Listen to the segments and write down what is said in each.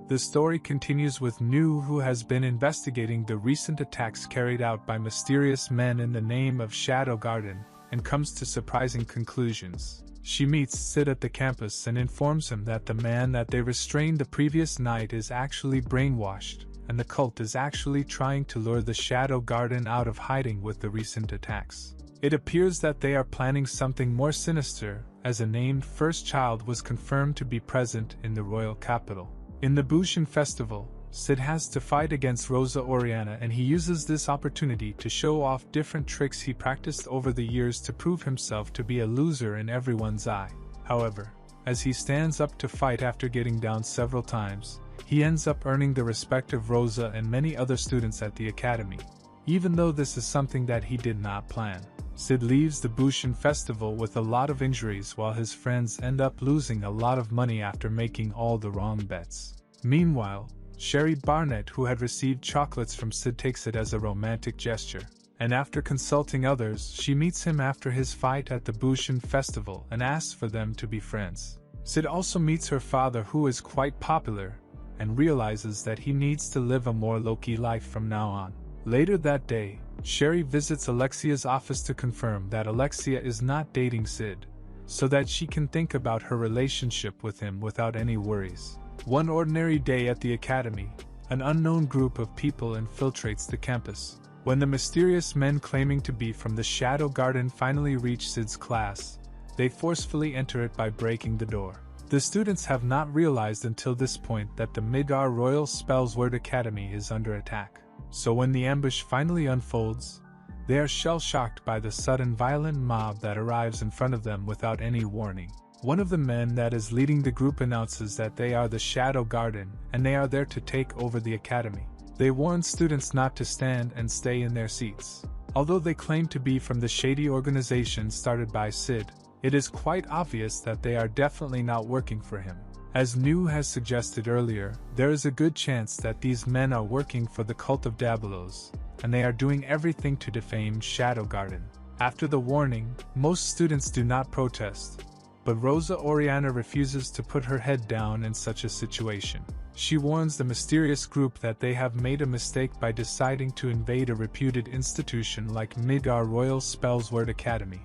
The story continues with Nu, who has been investigating the recent attacks carried out by mysterious men in the name of Shadow Garden, and comes to surprising conclusions. She meets Sid at the campus and informs him that the man that they restrained the previous night is actually brainwashed, and the cult is actually trying to lure the Shadow Garden out of hiding with the recent attacks. It appears that they are planning something more sinister, as a named first child was confirmed to be present in the royal capital. In the Bushin festival, Sid has to fight against Rosa Oriana, and he uses this opportunity to show off different tricks he practiced over the years to prove himself to be a loser in everyone's eye. However, as he stands up to fight after getting down several times, he ends up earning the respect of Rosa and many other students at the academy. Even though this is something that he did not plan, Sid leaves the Bushin festival with a lot of injuries, while his friends end up losing a lot of money after making all the wrong bets. Meanwhile, Sherry Barnett, who had received chocolates from Sid, takes it as a romantic gesture, and after consulting others, she meets him after his fight at the Bushin festival and asks for them to be friends. Sid also meets her father, who is quite popular, and realizes that he needs to live a more low-key life from now on. Later that day, Sherry visits Alexia's office to confirm that Alexia is not dating Sid, so that she can think about her relationship with him without any worries. One ordinary day at the academy, an unknown group of people infiltrates the campus. When the mysterious men claiming to be from the Shadow Garden finally reach Sid's class, they forcefully enter it by breaking the door. The students have not realized until this point that the Midgar Royal Spellsword Academy is under attack. So when the ambush finally unfolds, they are shell-shocked by the sudden violent mob that arrives in front of them without any warning. One of the men that is leading the group announces that they are the Shadow Garden and they are there to take over the academy. They warn students not to stand and stay in their seats. Although they claim to be from the shady organization started by Sid, it is quite obvious that they are definitely not working for him. As Nu has suggested earlier, there is a good chance that these men are working for the cult of Dabulos, and they are doing everything to defame Shadow Garden. After the warning, most students do not protest, but Rosa Oriana refuses to put her head down in such a situation. She warns the mysterious group that they have made a mistake by deciding to invade a reputed institution like Midgar Royal Spellsword Academy,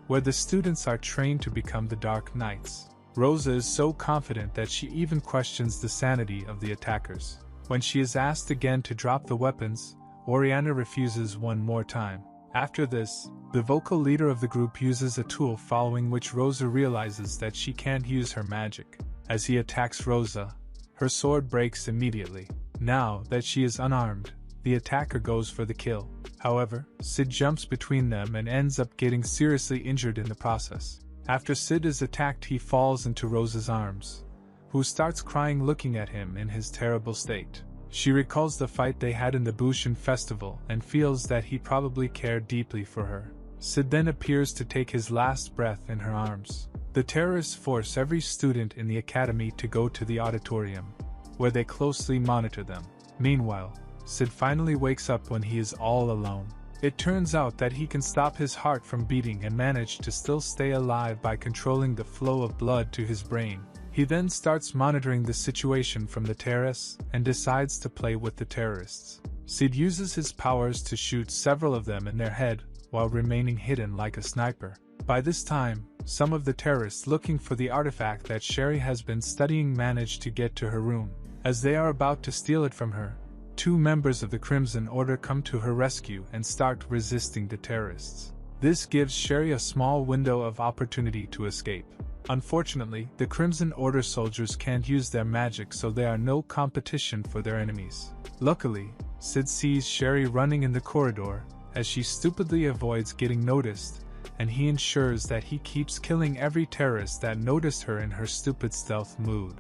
where the students are trained to become the Dark Knights. Rosa is so confident that she even questions the sanity of the attackers. When she is asked again to drop the weapons, Oriana refuses one more time. After this, the vocal leader of the group uses a tool, following which Rosa realizes that she can't use her magic. As he attacks Rosa, her sword breaks immediately. Now that she is unarmed, the attacker goes for the kill. However, Sid jumps between them and ends up getting seriously injured in the process. After Sid is attacked, he falls into Rosa's arms, who starts crying looking at him in his terrible state. She recalls the fight they had in the Bushin festival and feels that he probably cared deeply for her. Sid then appears to take his last breath in her arms. The terrorists force every student in the academy to go to the auditorium, where they closely monitor them. Meanwhile, Sid finally wakes up when he is all alone. It turns out that he can stop his heart from beating and manage to still stay alive by controlling the flow of blood to his brain. He then starts monitoring the situation from the terrace and decides to play with the terrorists. Sid uses his powers to shoot several of them in their head while remaining hidden like a sniper. By this time, some of the terrorists looking for the artifact that Sherry has been studying manage to get to her room. As they are about to steal it from her, two members of the Crimson Order come to her rescue and start resisting the terrorists. This gives Sherry a small window of opportunity to escape. Unfortunately, the Crimson Order soldiers can't use their magic, so they are no competition for their enemies. Luckily, Sid sees Sherry running in the corridor as she stupidly avoids getting noticed, and he ensures that he keeps killing every terrorist that noticed her in her stupid stealth mood.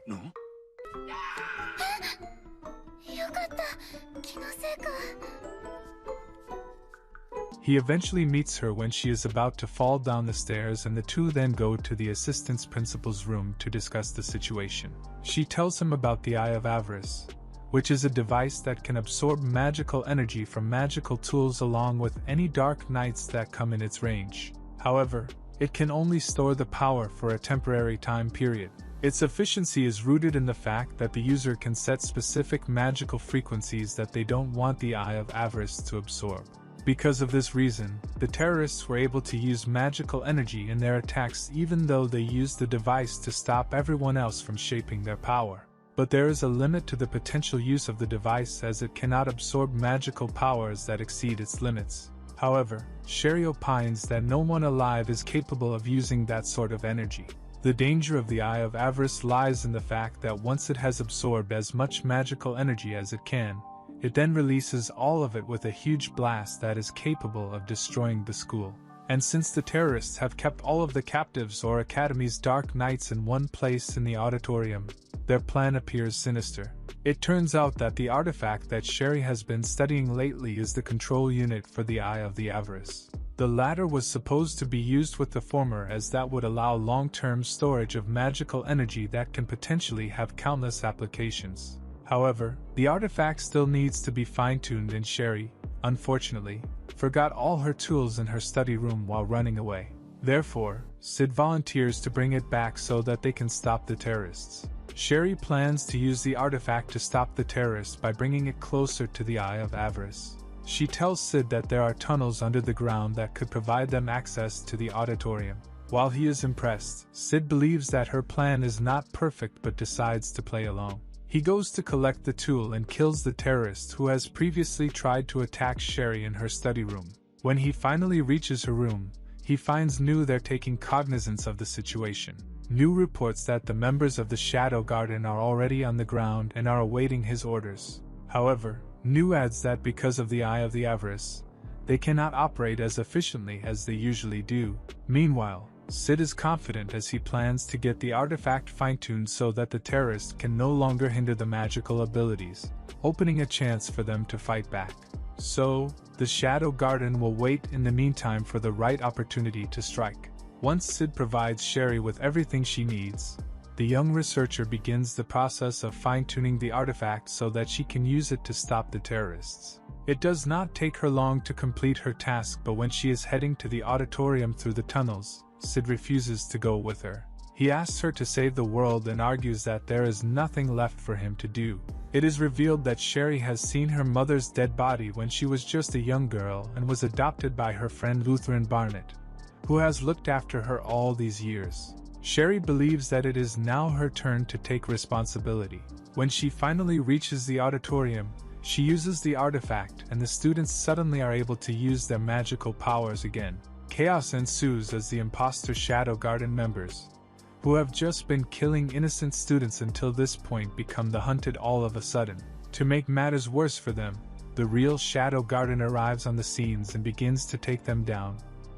No? He eventually meets her when she is about to fall down the stairs, and the two then go to the assistant principal's room to discuss the situation. She tells him about the Eye of Avarice, which is a device that can absorb magical energy from magical tools along with any dark knights that come in its range. However, it can only store the power for a temporary time period. Its efficiency is rooted in the fact that the user can set specific magical frequencies that they don't want the Eye of Avarice to absorb. Because of this reason, the terrorists were able to use magical energy in their attacks even though they used the device to stop everyone else from shaping their power. But there is a limit to the potential use of the device as it cannot absorb magical powers that exceed its limits. However, Sherry opines that no one alive is capable of using that sort of energy. The danger of the Eye of Avarice lies in the fact that once it has absorbed as much magical energy as it can, it then releases all of it with a huge blast that is capable of destroying the school. And since the terrorists have kept all of the captives or Academy's Dark Knights in one place in the auditorium, their plan appears sinister. It turns out that the artifact that Sherry has been studying lately is the control unit for the Eye of the Avarice. The latter was supposed to be used with the former as that would allow long-term storage of magical energy that can potentially have countless applications. However, the artifact still needs to be fine-tuned and Sherry, unfortunately, forgot all her tools in her study room while running away. Therefore, Sid volunteers to bring it back so that they can stop the terrorists. Sherry plans to use the artifact to stop the terrorists by bringing it closer to the Eye of Avarice. She tells Sid that there are tunnels under the ground that could provide them access to the auditorium. While he is impressed, Sid believes that her plan is not perfect but decides to play along. He goes to collect the tool and kills the terrorist who has previously tried to attack Sherry in her study room. When he finally reaches her room, he finds Nu there taking cognizance of the situation. Nu reports that the members of the Shadow Garden are already on the ground and are awaiting his orders. However, Nu adds that because of the Eye of the Avarice, they cannot operate as efficiently as they usually do. Meanwhile, Sid is confident as he plans to get the artifact fine-tuned so that the terrorists can no longer hinder the magical abilities, opening a chance for them to fight back. So, the Shadow Garden will wait in the meantime for the right opportunity to strike. Once Sid provides Sherry with everything she needs, the young researcher begins the process of fine-tuning the artifact so that she can use it to stop the terrorists. It does not take her long to complete her task, but when she is heading to the auditorium through the tunnels, Sid refuses to go with her. He asks her to save the world and argues that there is nothing left for him to do. It is revealed that Sherry has seen her mother's dead body when she was just a young girl and was adopted by her friend Lutheran Barnett, who has looked after her all these years. Sherry believes that it is now her turn to take responsibility. When she finally reaches the auditorium, she uses the artifact and the students suddenly are able to use their magical powers again. Chaos ensues as the imposter Shadow Garden members, who have just been killing innocent students until this point, become the hunted all of a sudden. To make matters worse for them, the real Shadow Garden arrives on the scenes and begins to take them down,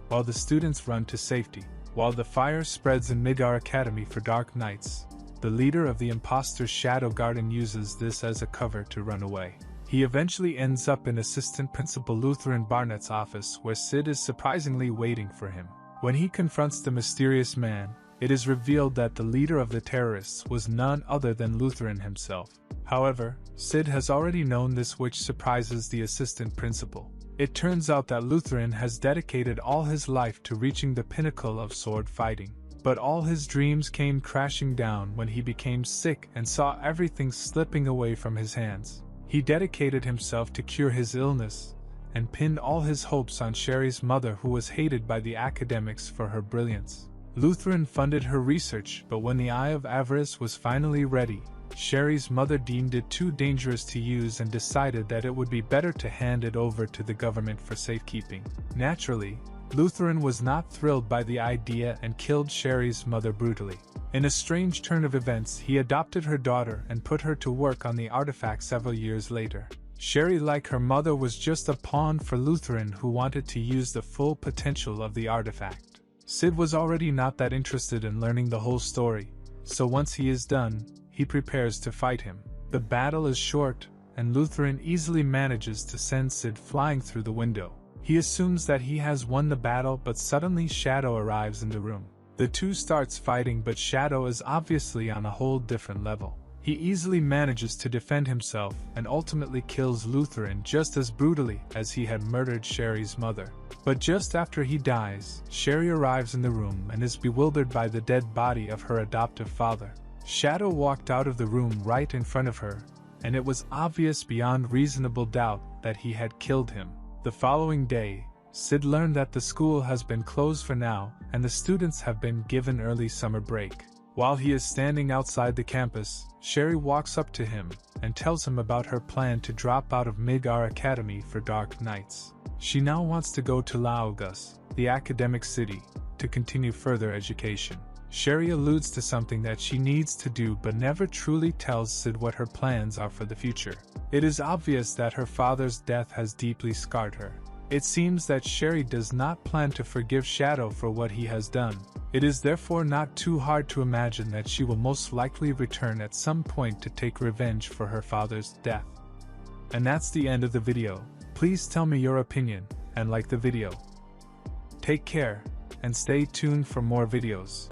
while the students run to safety. While the fire spreads in Midgar Academy for Dark Knights, the leader of the imposter's Shadow Garden uses this as a cover to run away. He eventually ends up in Assistant Principal Lutheran Barnett's office where Sid is surprisingly waiting for him. When he confronts the mysterious man, it is revealed that the leader of the terrorists was none other than Lutheran himself. However, Sid has already known this, which surprises the assistant principal. It turns out that Lutheran has dedicated all his life to reaching the pinnacle of sword fighting. But all his dreams came crashing down when he became sick and saw everything slipping away from his hands. He dedicated himself to cure his illness, and pinned all his hopes on Sherry's mother, who was hated by the academics for her brilliance. Lutheran funded her research, but when the Eye of Avarice was finally ready, Sherry's mother deemed it too dangerous to use and decided that it would be better to hand it over to the government for safekeeping. Naturally, Lutheran was not thrilled by the idea and killed Sherry's mother brutally. In a strange turn of events, he adopted her daughter and put her to work on the artifact several years later. Sherry, like her mother, was just a pawn for Lutheran, who wanted to use the full potential of the artifact. Sid was already not that interested in learning the whole story, so once he is done, he prepares to fight him. The battle is short, and Lutheran easily manages to send Sid flying through the window. He assumes that he has won the battle, but suddenly Shadow arrives in the room. The two starts fighting, but Shadow is obviously on a whole different level. He easily manages to defend himself and ultimately kills Lutheran just as brutally as he had murdered Sherry's mother. But just after he dies, Sherry arrives in the room and is bewildered by the dead body of her adoptive father. Shadow walked out of the room right in front of her, and it was obvious beyond reasonable doubt that he had killed him. The following day, Sid learned that the school has been closed for now and the students have been given early summer break. While he is standing outside the campus, Sherry walks up to him and tells him about her plan to drop out of Midgar Academy for Dark Nights. She now wants to go to Laogas, the academic city, to continue further education. Sherry alludes to something that she needs to do but never truly tells Sid what her plans are for the future. It is obvious that her father's death has deeply scarred her. It seems that Sherry does not plan to forgive Shadow for what he has done. It is therefore not too hard to imagine that she will most likely return at some point to take revenge for her father's death. And that's the end of the video. Please tell me your opinion and like the video. Take care and stay tuned for more videos.